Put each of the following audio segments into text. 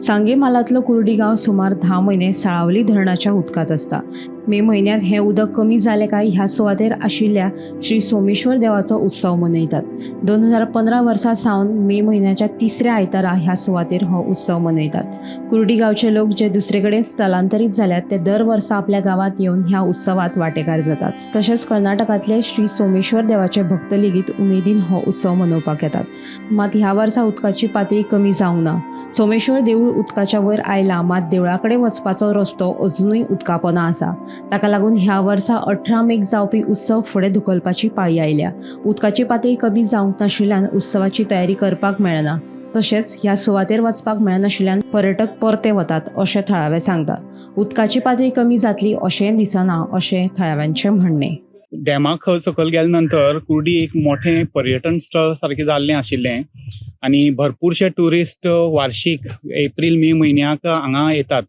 सांगे मालातलं कुर्डी गाव सुमार 10 महिने साळावली धरणाच्या उदकात असता. मे म्हयन्यात हे उदक कमी जाले काय ह्या सुवातेर आशिल्ल्या श्री सोमेश्वर देवाचो उत्सव मनयतात. 2015 वर्सा सावन मे म्हयन्याच्या तिसऱ्या आयतारा ह्या सुवातेर हो उत्सव मनयतात. कुर्डी गावचे लोक जे दुसरेकडेन स्थलांतरीत जाल्यात ते दर वर्सा आपल्या गावात येऊन ह्या उत्सवात वांटेकार जातात. तशेंच कर्नाटकातले श्री सोमेश्वर देवाचे भक्त लेगीत उमेदीन हो उत्सव मनोवपाक येतात. मात ह्या वर्सा उदकाची पातळी कमी जावंक ना. सोमेश्वर देऊळ उदकाच्या वयर आयला, मात देवळाकडे वचपाचो रस्तो अजुनूय उदकापोना आसा. ताका लागून ह्या वर्सा 18 मेक जावपी उत्सव फुडें धुकलपाची पाळी आयल्या. उदकाची पातळी कमी जावंक नाशिल्ल्यान उत्सवाची तयारी करपाक मेळना. तशेंच ह्या सुवातेर वचपाक मेळनाशिल्ल्यान पर्यटक परते वतात अशें थळावे सांगतात. उदकाची पातळी कमी जातली अशें दिसना अशें थळाव्यांचें म्हणणें. डॅमाक सकयल गेले नंतर कुर्डी एक मोठें पर्यटन स्थळ सारकें जाल्लें आशिल्लें आनी भरपूरशे ट्युरिस्ट वार्षिक एप्रील मे म्हयन्याक हांगा येतात.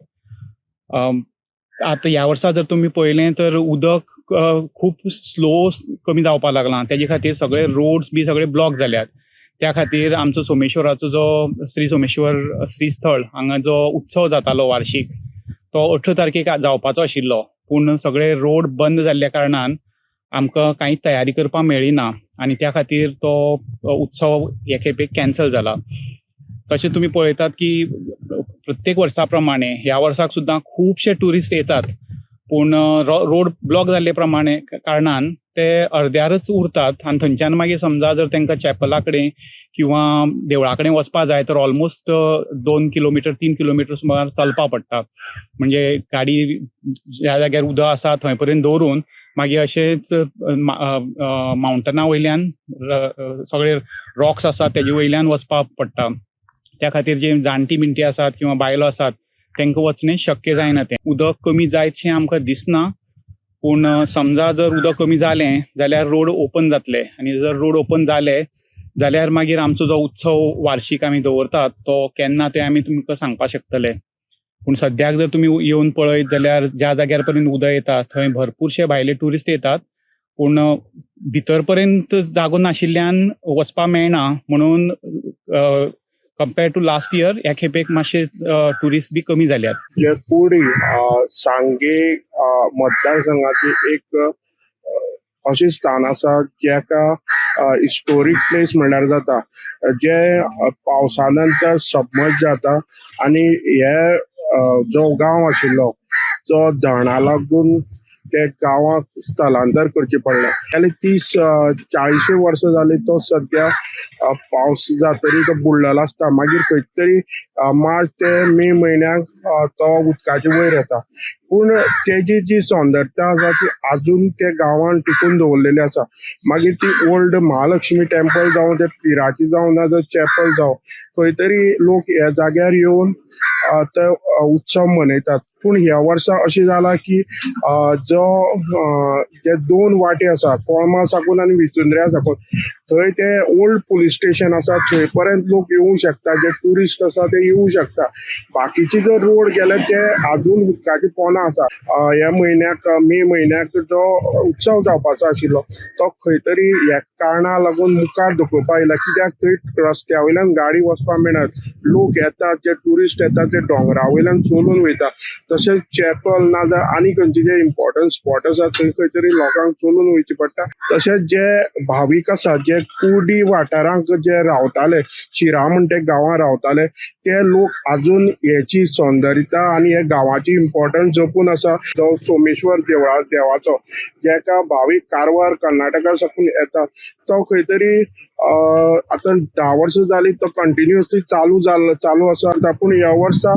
आतां ह्या वर्सा जर तुमी पळयलें तर उदक खूब स्लो कमी जावपाक लागलां. तेजे खातीर सगळे रोड्स बी सगळे ब्लॉक जाल्यात. त्या खातीर आमचो सोमेश्वराचो जो श्री सोमेश्वर श्रीस्थळ हांगा जो उत्सव जातालो वार्षिक तो 18 तारखेक जावपाचो आशिल्लो, पूण सगळे रोड बंद जाल्ल्या कारणान आमकां कांय तयारी करपाक मेळ्ळी ना आनी त्या खातीर तो उत्सव हे खेपेक कॅन्सल जाला. तशें तुमी पळयतात की प्रत्येक वर्सा प्रमाणे ह्या वर्साक सुद्दां खुबशे ट्युरिस्ट येतात, पूण रोड ब्लॉक जाल्ले प्रमाणे कारणान ते अर्द्यारच उरतात आनी थंयच्यान मागीर समजा जर तांकां चॅपला कडेन किंवा देवळा कडेन वचपा जाय तर ऑलमोस्ट 2 किलोमिटर 3 किलोमिटर सुमार चलपा पडटा. म्हणजे गाडी ज्या जाग्यार उदक आसा थंय पर्यंत दवरून मागीर अशेंच माउंटना वयल्यान सगळे रॉक्स आसात तेजे वयल्यान वचपाक पडटा. त्या खातीर जे जाणटी बिणटी आसात किंवा बायलो आसात तांकां वचणें शक्य जायना. तें उदक कमी जायतशें आमकां दिसना, पूण समजा जर उदक कमी जालें जाल्यार रोड ओपन जातले आनी जर रोड ओपन जाले जाल्यार मागीर आमचो जो उत्सव वार्षिक आमी दवरतात तो केन्ना ते आमी तुमकां सांगपाक शकतले. पूण सद्याक जर तुमी येवन पळयत जाल्यार ज्या जाग्यार पर्यंत उदक येता थंय भरपूरशे भायले ट्युरिस्ट येतात, पूण भितर पर्यंत जागो नाशिल्ल्यान वचपाक मेळना. म्हणून कंपेर टू लास्ट इयर ह्या खेपेक मातशे ट्युरिस्ट बी कमी जाल्यात. जे कुर्डी सांगे मतदारसंघाची एक अशें स्थान आसा जेका हिस्टोरीक प्लेस म्हणल्यार जाता, जे पावसा नंतर सबमर्ज जाता आनी हे जो गांव आशिल्लो तो धरणा लागून ते गांवाक स्थलांतर करचे पडले. गेले 30-40 वर्सां जाली तो सद्या पावस जातरी तो बुडलेलो आसता. मागीर खंय तरी मार्च ते मे म्हयन्याक तो उदकाचे वयर येता. पूण तेजी जी सौंदर्यता आसा ती आजून ते गांवान टिकून दवरलेली आसा. मागीर ती ओल्ड महालक्ष्मी टेम्पल जावं ते पिराची जावं ना जाल्यार चॅपल जावं खंय तरी लोक ह्या जाग्यार येवन तो उत्सव मनयतात. पूण ह्या वर्सा अशें जाला की जे 2 वाटे आसा कोळमा साकून आनी विचुंद्र्या साकून थंय ते ओल्ड पुलीस स्टेशन आसा थंय पर्यंत लोक येवंक शकता. जे ट्युरिस्ट आसा ते येवंक शकता. बाकीचे जो रोड गेले ते आजून उदकाची पोना आसा. ह्या म्हयन्याक मे म्हयन्याक जो उत्सव जावपाचो आशिल्लो तो खंय तरी ह्या कारणाक लागून मुखार धुकलपा आयला, कित्याक थंय रस्त्या वयल्यान गाडी वचपाक मेळनात. लोक येतात, जे ट्युरिस्ट येतात ते दोंगरा वयल्यान चलून वयता. तशेंच चॅपल ना जाल्यार आनी खंयचे जे इम्पॉर्टंट स्पॉट आसा थंय खंय तरी लोकांक चलून वयचे पडटा. तशेंच जे भावीक आसा जे कुर्डी वाठारांक जे रावताले, शिरा म्हणटे गांवां रावताले, ते लोक आजून हेची सौंदर्यता आनी हे गांवाची इम्पॉर्टन्स जपून आसा. जो सोमेश्वर देवाचो जेका भावीक कारवार कर्नाटका साकून येतात तो खंय तरी आतां 10 वर्सां जाली तो कंटिन्युअसली चालू आसा. पूण ह्या वर्सा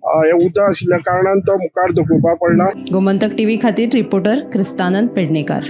हे उदक आशिल्ल्या कारणान तो मुखार धुकलपाक पडला. गोमंतक टीव्ही खातीर रिपोर्टर क्रिस्तानंद पेडणेकार.